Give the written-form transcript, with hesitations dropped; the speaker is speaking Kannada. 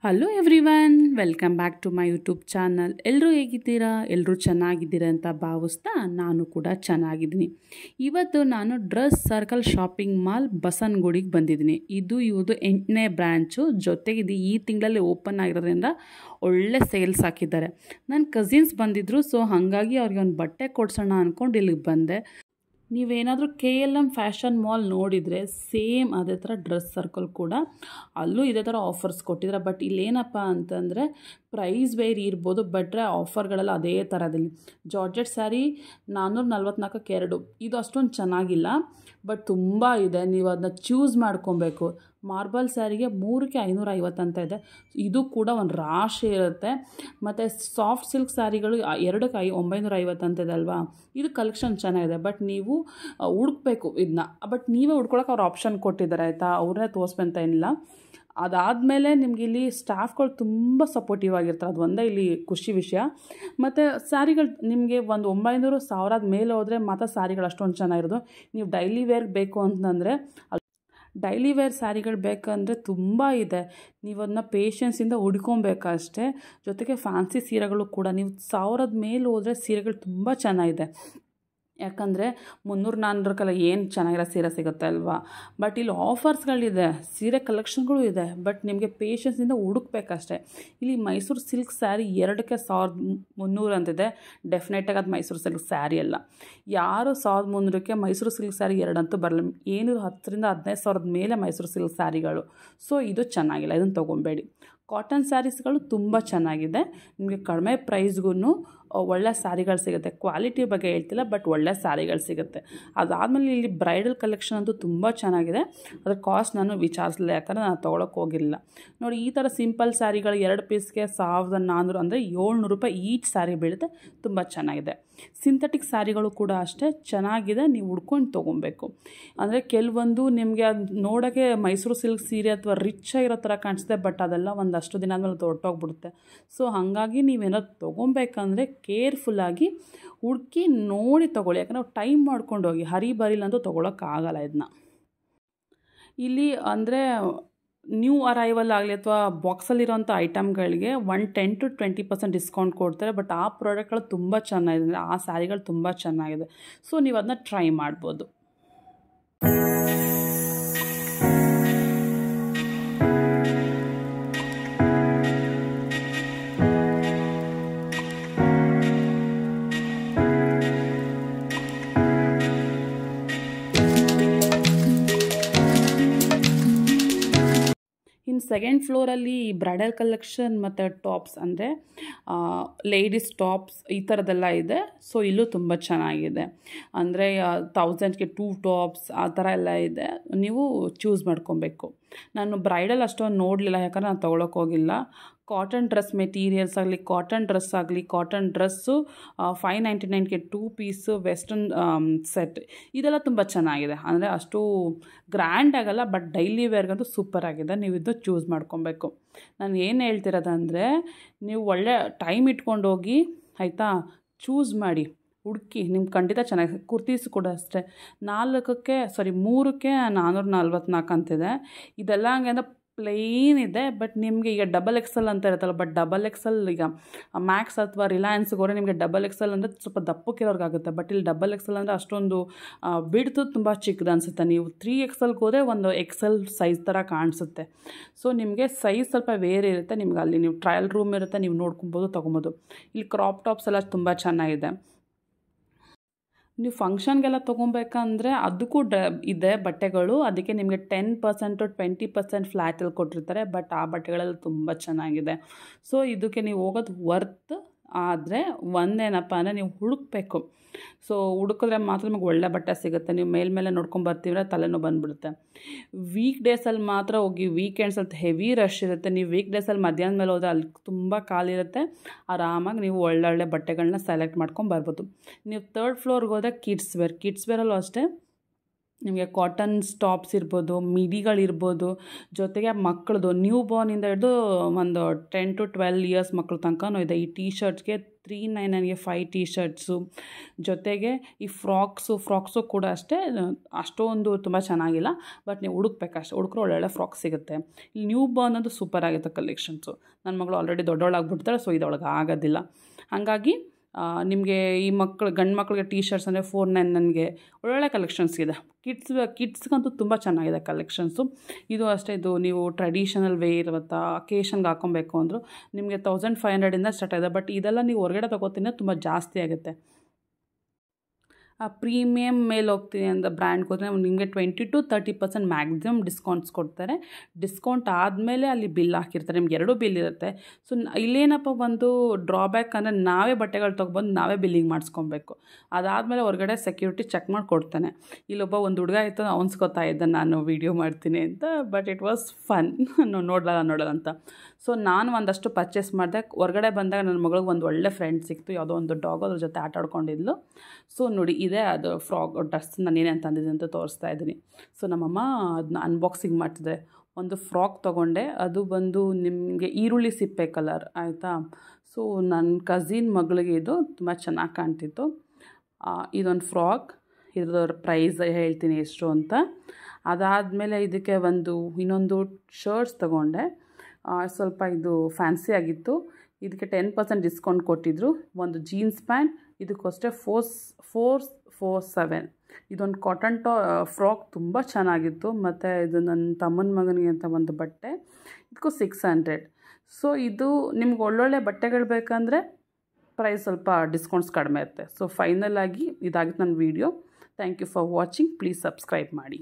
Hello everyone, welcome back to my YouTube channel. ಎಲ್ಲರೂ ಹೇಗಿದ್ದೀರಾ? ಎಲ್ಲರೂ ಚೆನ್ನಾಗಿದ್ದೀರಾ ಅಂತ ಭಾವಿಸ್ತಾ ನಾನು ಕೂಡ ಚೆನ್ನಾಗಿದ್ದೀನಿ. ಇವತ್ತು ನಾನು ಡ್ರೆಸ್ ಸರ್ಕಲ್ ಶಾಪಿಂಗ್ ಮಾಲ್ ಬಸವನಗುಡಿಗೆ ಬಂದಿದ್ದೀನಿ. ಇದು 8ನೇ ಬ್ರ್ಯಾಂಚು. ಜೊತೆಗೆ ಇದು ಈ ತಿಂಗಳಲ್ಲಿ ಓಪನ್ ಆಗಿರೋದ್ರಿಂದ ಒಳ್ಳೆ ಸೇಲ್ಸ್ ಹಾಕಿದ್ದಾರೆ. ನನ್ನ ಕಸಿನ್ಸ್ ಬಂದಿದ್ದರು, ಸೊ ಹಾಗಾಗಿ ಅವ್ರಿಗೆ ಒಂದು ಬಟ್ಟೆ ಕೊಡ್ಸೋಣ ಅಂದ್ಕೊಂಡು ಇಲ್ಲಿಗೆ ಬಂದೆ. ನೀವೇನಾದರೂ KLM ಫ್ಯಾಷನ್ ಮಾಲ್ ನೋಡಿದರೆ ಸೇಮ್ ಅದೇ ಥರ ಡ್ರೆಸ್ ಸರ್ಕಲ್ ಕೂಡ ಅಲ್ಲೂ ಇದೇ ಥರ ಆಫರ್ಸ್ ಕೊಟ್ಟಿದ್ದಾರೆ. ಬಟ್ ಇಲ್ಲೇನಪ್ಪ ಅಂತಂದರೆ ಪ್ರೈಸ್ ಬೇರೆ ಇರ್ಬೋದು, ಬಟ್ರೆ ಆಫರ್ಗಳೆಲ್ಲ ಅದೇ ಥರದಲ್ಲಿ. ಜಾರ್ಜೆಟ್ ಸ್ಯಾರಿ 444ಕ್ಕೆ 2. ಇದು ಅಷ್ಟೊಂದು ಚೆನ್ನಾಗಿಲ್ಲ, ಬಟ್ ತುಂಬ ಇದೆ. ನೀವು ಅದನ್ನ ಚೂಸ್ ಮಾಡ್ಕೊಬೇಕು. ಮಾರ್ಬಲ್ ಸ್ಯಾರಿಗೆ 3ಕ್ಕೆ 550 ಅಂತ ಇದೆ. ಇದು ಕೂಡ ಒಂದು ರಾಶಿ ಇರುತ್ತೆ. ಮತ್ತು ಸಾಫ್ಟ್ ಸಿಲ್ಕ್ ಸ್ಯಾರಿಗಳು 2ಕ್ಕೆ 950 ಅಂತ ಇದೆ ಅಲ್ವಾ. ಇದು ಕಲೆಕ್ಷನ್ ಚೆನ್ನಾಗಿದೆ, ಬಟ್ ನೀವು ಹುಡುಕ್ಬೇಕು ಇದನ್ನ. ಬಟ್ ನೀವೇ ಹುಡ್ಕೊಳಕ್ಕೆ ಅವ್ರು ಆಪ್ಷನ್ ಕೊಟ್ಟಿದ್ದಾರೆ, ಆಯಿತಾ? ಅವ್ರನ್ನೇ ತೋರಿಸ್ಬೇಕಂತ ಏನಿಲ್ಲ. ಅದಾದಮೇಲೆ ನಿಮ್ಗೆ ಇಲ್ಲಿ ಸ್ಟಾಫ್ಗಳು ತುಂಬ ಸಪೋರ್ಟಿವ್ ಆಗಿರ್ತಾರೆ. ಅದು ಒಂದೇ ಇಲ್ಲಿ ಖುಷಿ ವಿಷಯ. ಮತ್ತು ಸ್ಯಾರಿಗಳು ನಿಮಗೆ ಒಂದು 900-1000 ಮೇಲೆ ಹೋದರೆ ಮಾತ್ರ ಸ್ಯಾರಿಗಳು ಅಷ್ಟೊಂದು ಚೆನ್ನಾಗಿರೋದು. ನೀವು ಡೈಲಿ ವೇರ್ಗೆ ಬೇಕು ಅಂತಂದರೆ ಡೈಲಿ ವೇರ್ ಸ್ಯಾರಿಗಳು ಬೇಕಂದರೆ ತುಂಬ ಇದೆ. ನೀವು ಅದನ್ನ ಪೇಷನ್ಸಿಂದ ಹುಡ್ಕೊಬೇಕಷ್ಟೇ. ಜೊತೆಗೆ ಫ್ಯಾನ್ಸಿ ಸೀರೆಗಳು ಕೂಡ ನೀವು 1000 ಮೇಲೆ ಹೋದರೆ ಸೀರೆಗಳು ತುಂಬ ಚೆನ್ನಾಗಿದೆ. ಯಾಕಂದರೆ 300-400ಕ್ಕೆಲ್ಲ ಏನು ಚೆನ್ನಾಗಿರೋ ಸೀರೆ ಸಿಗುತ್ತೆ ಅಲ್ವಾ. ಬಟ್ ಇಲ್ಲಿ ಆಫರ್ಸ್ಗಳಿದೆ, ಸೀರೆ ಕಲೆಕ್ಷನ್ಗಳು ಇದೆ, ಬಟ್ ನಿಮಗೆ ಪೇಷನ್ಸಿಂದ ಹುಡುಕ್ಬೇಕಷ್ಟೆ. ಇಲ್ಲಿ ಮೈಸೂರು ಸಿಲ್ಕ್ ಸ್ಯಾರಿ 2ಕ್ಕೆ 1300 ಅಂತಿದೆ. ಡೆಫಿನೆಟಾಗಿ ಅದು ಮೈಸೂರು ಸಿಲ್ಕ್ ಸ್ಯಾರಿ ಅಲ್ಲ. ಯಾರು 1300ಕ್ಕೆ ಮೈಸೂರು ಸಿಲ್ಕ್ ಸ್ಯಾರಿ 2 ಅಂತೂ ಬರಲ್ಲ. ಏನು 10,000-15,000 ಮೇಲೆ ಮೈಸೂರು ಸಿಲ್ಕ್ ಸ್ಯಾರಿಗಳು. ಸೊ ಇದು ಚೆನ್ನಾಗಿಲ್ಲ, ಇದನ್ನು ತೊಗೊಬೇಡಿ. ಕಾಟನ್ ಸ್ಯಾರೀಸ್ಗಳು ತುಂಬ ಚೆನ್ನಾಗಿದೆ. ನಿಮಗೆ ಕಡಿಮೆ ಪ್ರೈಸ್ಗೂ ಒಳ್ಳೆ ಸ್ಯಾರಿಗಳು ಸಿಗುತ್ತೆ. ಕ್ವಾಲಿಟಿ ಬಗ್ಗೆ ಹೇಳ್ತಿಲ್ಲ, ಬಟ್ ಒಳ್ಳೆ ಸ್ಯಾರಿಗಳು ಸಿಗುತ್ತೆ. ಅದಾದಮೇಲೆ ಇಲ್ಲಿ ಬ್ರೈಡಲ್ ಕಲೆಕ್ಷನ್ ಅಂತೂ ತುಂಬ ಚೆನ್ನಾಗಿದೆ. ಅದ್ರ ಕಾಸ್ಟ್ ನಾನು ವಿಚಾರಿಸಲಿಲ್ಲ, ಯಾಕಂದರೆ ನಾನು ತೊಗೊಳಕ್ಕೆ ಹೋಗಿಲ್ಲ. ನೋಡಿ, ಈ ಥರ ಸಿಂಪಲ್ ಸ್ಯಾರಿಗಳು 2 ಪೀಸ್ಗೆ 1400 ಅಂದರೆ 700 ರೂಪಾಯಿ ಈಚ್ ಸ್ಯಾರಿ ಬೀಳುತ್ತೆ. ತುಂಬ ಚೆನ್ನಾಗಿದೆ. ಸಿಂಥೆಟಿಕ್ ಸ್ಯಾರಿಗಳು ಕೂಡ ಅಷ್ಟೇ ಚೆನ್ನಾಗಿದೆ. ನೀವು ಹುಡ್ಕೊಂಡು ತೊಗೊಬೇಕು. ಅಂದರೆ ಕೆಲವೊಂದು ನಿಮಗೆ ಅದು ನೋಡೋಕ್ಕೆ ಮೈಸೂರು ಸಿಲ್ಕ್ ಸೀರೆ ಅಥವಾ ರಿಚ್ ಆಗಿರೋ ಥರ ಕಾಣಿಸುತ್ತೆ, ಬಟ್ ಅದೆಲ್ಲ ಒಂದಷ್ಟು ದಿನ ಆದಮೇಲೆ ಹೊರಟೋಗ್ಬಿಡುತ್ತೆ. ಸೊ ಹಾಗಾಗಿ ನೀವೇನಾದ್ರು ತೊಗೊಬೇಕಂದ್ರೆ ಕೇರ್ಫುಲ್ಲಾಗಿ ಹುಡುಕಿ ನೋಡಿ ತೊಗೊಳ್ಳಿ. ಯಾಕಂದರೆ ಟೈಮ್ ಮಾಡ್ಕೊಂಡು ಹೋಗಿ, ಹರಿಬರಿಲಂತೂ ತೊಗೊಳಕ್ಕಾಗಲ್ಲ ಇದನ್ನ. ಇಲ್ಲಿ ಅಂದರೆ ನ್ಯೂ ಅರೈವಲ್ ಆಗಲಿ ಅಥವಾ ಬಾಕ್ಸಲ್ಲಿರೋಂಥ ಐಟಮ್ಗಳಿಗೆ 10-20% ಡಿಸ್ಕೌಂಟ್ ಕೊಡ್ತಾರೆ. ಬಟ್ ಆ ಪ್ರಾಡಕ್ಟ್ಗಳು ತುಂಬ ಚೆನ್ನಾಗಿದೆ, ಅಂದರೆ ಆ ಸ್ಯಾರಿಗಳು ತುಂಬ ಚೆನ್ನಾಗಿದೆ. ಸೊ ನೀವು ಅದನ್ನ ಟ್ರೈ ಮಾಡ್ಬೋದು. ಇನ್ನು ಸೆಕೆಂಡ್ ಫ್ಲೋರಲ್ಲಿ ಬ್ರೈಡಲ್ ಕಲೆಕ್ಷನ್ ಮತ್ತು ಟಾಪ್ಸ್, ಅಂದರೆ ಲೇಡೀಸ್ ಟಾಪ್ಸ್ ಈ ಥರದ್ದೆಲ್ಲ ಇದೆ. ಸೊ ಇಲ್ಲೂ ತುಂಬ ಚೆನ್ನಾಗಿದೆ. ಅಂದರೆ 1000ಗೆ 2 ಟಾಪ್ಸ್ ಆ ಥರ ಎಲ್ಲ ಇದೆ. ನೀವು ಚೂಸ್ ಮಾಡ್ಕೊಬೇಕು. ನಾನು ಬ್ರೈಡಲ್ ಅಷ್ಟೊಂದು ನೋಡಲಿಲ್ಲ, ಯಾಕಂದರೆ ನಾನು ತೊಗೊಳಕ್ಕೆ ಹೋಗಿಲ್ಲ. ಕಾಟನ್ ಡ್ರೆಸ್ ಮೆಟೀರಿಯಲ್ಸ್ ಆಗಲಿ, ಕಾಟನ್ ಡ್ರೆಸ್ ಆಗಲಿ, ಕಾಟನ್ ಡ್ರೆಸ್ಸು 599ಗೆ 2 ಪೀಸು ವೆಸ್ಟರ್ನ್ ಸೆಟ್ ಇದೆಲ್ಲ ತುಂಬ ಚೆನ್ನಾಗಿದೆ. ಅಂದರೆ ಅಷ್ಟು ಗ್ರ್ಯಾಂಡ್ ಆಗಲ್ಲ, ಬಟ್ ಡೈಲಿ ವೇರ್ಗಂತೂ ಸೂಪರ್ ಆಗಿದೆ. ನೀವು ಇದು ಚೂಸ್ ಮಾಡ್ಕೊಬೇಕು. ನಾನು ಏನು ಹೇಳ್ತಿರೋದಂದರೆ, ನೀವು ಒಳ್ಳೆ ಟೈಮ್ ಇಟ್ಕೊಂಡು ಹೋಗಿ, ಆಯಿತಾ? ಚೂಸ್ ಮಾಡಿ ಹುಡುಕಿ, ನಿಮ್ಗೆ ಖಂಡಿತ ಚೆನ್ನಾಗಿ. ಕುರ್ತೀಸ್ ಕೂಡ ಅಷ್ಟೇ 3ಕ್ಕೆ 444 ಅಂತಿದೆ. ಇದೆಲ್ಲ ಹಂಗೆ ಅಂದರೆ ಪ್ಲೇನ್ ಇದೆ. ಬಟ್ ನಿಮಗೆ ಈಗ XXL ಅಂತ ಇರುತ್ತಲ್ಲ, ಬಟ್ XXL ಈಗ ಮ್ಯಾಕ್ಸ್ ಅಥವಾ ರಿಲಯನ್ಸ್ಗೆ ಹೋದರೆ ನಿಮಗೆ XXL ಅಂದರೆ ಸ್ವಲ್ಪ ದಪ್ಪಕ್ಕಿರೋರ್ಗಾಗುತ್ತೆ. ಬಟ್ ಇಲ್ಲಿ XXL ಅಂದರೆ ಅಷ್ಟೊಂದು ಬಿಡ್ತು ತುಂಬ ಚಿಕ್ಕದು ಅನಿಸುತ್ತೆ. ನೀವು 3XLಗೆ ಹೋದರೆ ಒಂದು XL ಸೈಜ್ ಥರ ಕಾಣಿಸುತ್ತೆ. ಸೊ ನಿಮಗೆ ಸೈಜ್ ಸ್ವಲ್ಪ ಬೇರೆ ಇರುತ್ತೆ. ನಿಮ್ಗೆ ಅಲ್ಲಿ ನೀವು ಟ್ರಯಲ್ ರೂಮ್ ಇರುತ್ತೆ, ನೀವು ನೋಡ್ಕೊಬೋದು, ತೊಗೊಬೋದು. ಇಲ್ಲಿ ಕ್ರಾಪ್ ಟಾಪ್ಸ್ ಎಲ್ಲ ತುಂಬ ಚೆನ್ನಾಗಿದೆ. ನೀವು ಫಂಕ್ಷನ್ಗೆಲ್ಲ ತೊಗೊಬೇಕಂದ್ರೆ ಅದಕ್ಕೂ ಇದೆ ಬಟ್ಟೆಗಳು. ಅದಕ್ಕೆ ನಿಮಗೆ 10%-20% ಫ್ಲ್ಯಾಟಲ್ಲಿ ಕೊಟ್ಟಿರ್ತಾರೆ. ಬಟ್ ಆ ಬಟ್ಟೆಗಳೆಲ್ಲ ತುಂಬ ಚೆನ್ನಾಗಿದೆ. ಸೊ ಇದಕ್ಕೆ ನೀವು ಹೋಗೋದು ವರ್ತ್. ಆದರೆ ಒಂದೇನಪ್ಪ ಅಂದರೆ ನೀವು ಹುಡುಕಬೇಕು. ಸೊ ಹುಡುಕಿದ್ರೆ ಮಾತ್ರ ನಿಮಗೆ ಒಳ್ಳೆ ಬಟ್ಟೆ ಸಿಗುತ್ತೆ. ನೀವು ಮೇಲ್ಮೇಲೆ ನೋಡ್ಕೊಂಬರ್ತೀವ್ರೆ ತಲೆನೂ ಬಂದುಬಿಡುತ್ತೆ. ವೀಕ್ ಡೇಸಲ್ಲಿ ಮಾತ್ರ ಹೋಗಿ. ವೀಕೆಂಡ್ಸಲ್ಲಿ ಹೆವಿ ರಶ್ ಇರುತ್ತೆ. ನೀವು ವೀಕ್ ಡೇಸಲ್ಲಿ ಮಧ್ಯಾಹ್ನ ಮೇಲೆ ಹೋದರೆ ಅಲ್ಲಿ ತುಂಬ ಖಾಲಿರುತ್ತೆ. ಆರಾಮಾಗಿ ನೀವು ಒಳ್ಳೊಳ್ಳೆ ಬಟ್ಟೆಗಳನ್ನ ಸೆಲೆಕ್ಟ್ ಮಾಡ್ಕೊಂಡು ಬರ್ಬೋದು. ನೀವು 3rd ಫ್ಲೋರ್ಗೆ ಹೋದರೆ ಕಿಡ್ಸ್ ವೇರಲ್ಲೂ ಅಷ್ಟೇ ನಿಮಗೆ ಕಾಟನ್ ಟಾಪ್ಸ್ ಇರ್ಬೋದು, ಮಿಡಿಗಳಿರ್ಬೋದು, ಜೊತೆಗೆ ಮಕ್ಕಳದು ನ್ಯೂ ಬಾರ್ನಿಂದ ಹಿಡಿದು ಒಂದು 10 to 12 ಇಯರ್ಸ್ ಮಕ್ಕಳ ತನಕನೂ ಇದೆ. ಈ ಟೀ ಶರ್ಟ್ಸ್ಗೆ 399ಗೆ 5 ಟೀ ಶರ್ಟ್ಸು, ಜೊತೆಗೆ ಈ ಫ್ರಾಕ್ಸು ಕೂಡ ಅಷ್ಟೇ ಅಷ್ಟೊಂದು ತುಂಬ ಚೆನ್ನಾಗಿಲ್ಲ, ಬಟ್ ನೀವು ಹುಡುಕ್ಬೇಕಷ್ಟೆ, ಹುಡುಕ್ರೆ ಒಳ್ಳೊಳ್ಳೆ ಫ್ರಾಕ್ಸ್ ಸಿಗುತ್ತೆ. ಈ ನ್ಯೂ ಬಾರ್ನ್ ಅದು ಸೂಪರ್ ಆಗುತ್ತೆ ಕಲೆಕ್ಷನ್ಸು. ನನ್ನ ಮಗಳು ಆಲ್ರೆಡಿ ದೊಡ್ಡವಳಾಗ್ಬಿಡ್ತಾಳೆ, ಸೊ ಇದೊಳಗೆ ಆಗೋದಿಲ್ಲ. ಹಾಗಾಗಿ ನಿಮಗೆ ಈ ಗಂಡು ಮಕ್ಕಳಿಗೆ ಟೀ ಶರ್ಟ್ಸ್ ಅಂದರೆ 499ಗೆ ಒಳ್ಳೊಳ್ಳೆ ಕಲೆಕ್ಷನ್ಸ್ ಇದೆ. ಕಿಡ್ಸ್ಗಂತೂ ತುಂಬ ಚೆನ್ನಾಗಿದೆ ಕಲೆಕ್ಷನ್ಸು. ಇದು ಅಷ್ಟೇ, ಇದು ನೀವು ಟ್ರೆಡಿಷನಲ್ ವೇರ್ ಮತ್ತು ಅಕೇಶನ್ಗೆ ಹಾಕೊಬೇಕು ಅಂದರು ನಿಮಗೆ 1500ಇಂದ ಸ್ಟಾರ್ಟ್ ಆಗಿದೆ. ಬಟ್ ಇದೆಲ್ಲ ನೀವು ಹೊರಗಡೆ ತೊಗೋತೀನಿ ತುಂಬ ಜಾಸ್ತಿ ಆಗುತ್ತೆ. ಪ್ರೀಮಿಯಮ್ ಮೇಲೆ ಹೋಗ್ತೀನಿ ಅಂತ ಬ್ರ್ಯಾಂಡ್ಗೆ ಹೋದರೆ ನಿಮಗೆ 20 to 30% ಮ್ಯಾಕ್ಸಿಮಮ್ ಡಿಸ್ಕೌಂಟ್ಸ್ ಕೊಡ್ತಾರೆ. ಡಿಸ್ಕೌಂಟ್ ಆದಮೇಲೆ ಅಲ್ಲಿ ಬಿಲ್ ಹಾಕಿರ್ತಾರೆ, ನಿಮ್ಗೆ 2 ಬಿಲ್ ಇರುತ್ತೆ. ಸೊ ಇಲ್ಲೇನಪ್ಪ ಒಂದು ಡ್ರಾಬ್ಯಾಕ್ ಅಂದರೆ ನಾವೇ ಬಟ್ಟೆಗಳು ತೊಗೊಬಂದು ನಾವೇ ಬಿಲ್ಲಿಂಗ್ ಮಾಡಿಸ್ಕೊಬೇಕು. ಅದಾದಮೇಲೆ ಹೊರಗಡೆ ಸೆಕ್ಯೂರಿಟಿ ಚೆಕ್ ಮಾಡಿ ಕೊಡ್ತಾನೆ. ಇಲ್ಲೊಬ್ಬ ಒಂದು ಹುಡುಗ ಇತ್ತು, ಅವನ್ಸ್ಕೊತಾ ಇದ್ದ ನಾನು ವೀಡಿಯೋ ಮಾಡ್ತೀನಿ ಅಂತ, ಬಟ್ ಇಟ್ ವಾಸ್ ಫನ್. ನೋಡಲ್ಲ ಅಂತ. ಸೊ ನಾನು ಒಂದಷ್ಟು ಪರ್ಚೇಸ್ ಮಾಡಿದೆ. ಹೊರಗಡೆ ಬಂದಾಗ ನನ್ನ ಮಗಳಿಗೆ ಒಂದು ಒಳ್ಳೆ ಫ್ರೆಂಡ್ ಸಿಕ್ತು, ಯಾವುದೋ ಒಂದು ಡಾಗ್ ಅದ್ರ ಜೊತೆ ಆಟ ಆಡ್ಕೊಂಡಿದ್ಲು. ಸೊ ನೋಡಿ, ಇದೆ ಅದು ಡ್ರೆಸ್ ನಾನು ಏನೇನು ತಂದಿದ್ದೆ ಅಂತ ತೋರಿಸ್ತಾ ಇದ್ದೀನಿ. ಸೊ ನಮ್ಮಮ್ಮ ಅದನ್ನ ಅನ್ಬಾಕ್ಸಿಂಗ್ ಮಾಡ್ತಿದ್ದೆ. ಒಂದು ಫ್ರಾಕ್ ತೊಗೊಂಡೆ, ಅದು ಬಂದು ನಿಮಗೆ ಈರುಳ್ಳಿ ಸಿಪ್ಪೆ ಕಲರ್ ಆಯಿತಾ. ಸೊ ನನ್ನ ಕಝಿನ್ ಮಗಳಿಗೆ ಇದು ತುಂಬ ಚೆನ್ನಾಗಿ ಕಾಣ್ತಿತ್ತು. ಇದೊಂದು ಫ್ರಾಕ್, ಇದ್ರ ಪ್ರೈಸ್ ಹೇಳ್ತೀನಿ ಎಷ್ಟು ಅಂತ. ಅದಾದಮೇಲೆ ಇದಕ್ಕೆ ಇನ್ನೊಂದು ಶರ್ಟ್ಸ್ ತೊಗೊಂಡೆ. ಸ್ವಲ್ಪ ಇದು ಫ್ಯಾನ್ಸಿ ಆಗಿತ್ತು, ಇದಕ್ಕೆ 10% ಡಿಸ್ಕೌಂಟ್ ಕೊಟ್ಟಿದ್ದರು. ಒಂದು ಜೀನ್ಸ್ ಪ್ಯಾಂಟ್, ಇದಕ್ಕೋಸ್ಕರ 447. ಇದೊಂದು ಕಾಟನ್ ಫ್ರಾಕ್ ತುಂಬ ಚೆನ್ನಾಗಿತ್ತು. ಮತ್ತು ಇದು ನನ್ನ ತಮ್ಮನ ಮಗನಿಗೆ ಅಂತ ಒಂದು ಬಟ್ಟೆ, ಇದಕ್ಕೂ 600. ಸೊ ಇದು ನಿಮ್ಗೆ ಒಳ್ಳೊಳ್ಳೆ ಬಟ್ಟೆಗಳು ಬೇಕಂದರೆ ಪ್ರೈಸ್ ಸ್ವಲ್ಪ ಡಿಸ್ಕೌಂಟ್ಸ್ ಕಡಿಮೆ ಇರುತ್ತೆ. ಸೊ ಫೈನಲ್ ಆಗಿ ಇದಾಗಿತ್ತು ನನ್ನ video. Thank you for watching. Please subscribe ಮಾಡಿ.